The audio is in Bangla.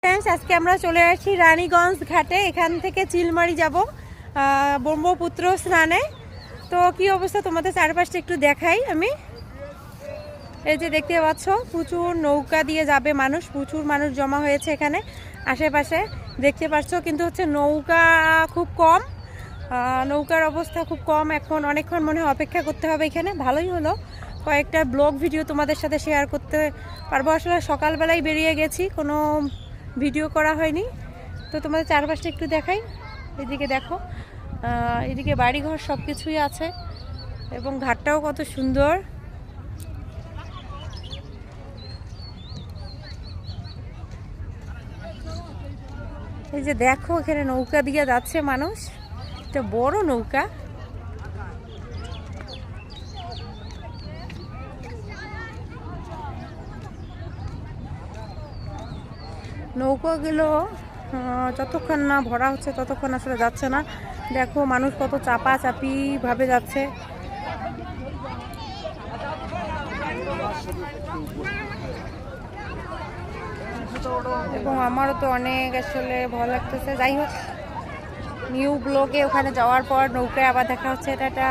ফ্রেন্ডস, আজকে আমরা চলে আসছি রানীগঞ্জ ঘাটে। এখান থেকে চিলমারি যাব ব্রহ্মপুত্র স্নানে। তো কি অবস্থা তোমাদের চারপাশটা একটু দেখাই আমি। এই যে দেখতে পাচ্ছ প্রচুর নৌকা দিয়ে যাবে মানুষ, প্রচুর মানুষ জমা হয়েছে এখানে আশেপাশে দেখতে পাচ্ছ। কিন্তু হচ্ছে নৌকা খুব কম, নৌকার অবস্থা খুব কম। এখন অনেকক্ষণ মনে হয় অপেক্ষা করতে হবে এখানে। ভালোই হলো, কয়েকটা ব্লগ ভিডিও তোমাদের সাথে শেয়ার করতে পারবো। আসলে সকালবেলায় বেরিয়ে গেছি, কোনো ভিডিও করা হয়নি। তো তোমাদের চারপাশটা একটু দেখাই। এদিকে দেখো, এদিকে বাড়িঘর সব কিছুই আছে এবং ঘাটটাও কত সুন্দর। এই যে দেখো এখানে নৌকা দিয়ে যাচ্ছে মানুষ, একটা বড় নৌকা। নৌকাগুলো যতক্ষণ না ভরা হচ্ছে ততক্ষণ আসলে যাচ্ছে না। দেখো মানুষ কত চাপাচাপি ভাবে যাচ্ছে। এবং আমারও তো অনেক আসলে ভয় লাগতেছে। যাই হোক, নিউ ব্লগে ওখানে যাওয়ার পর নৌকায় আবার দেখা হচ্ছে। এটা একটা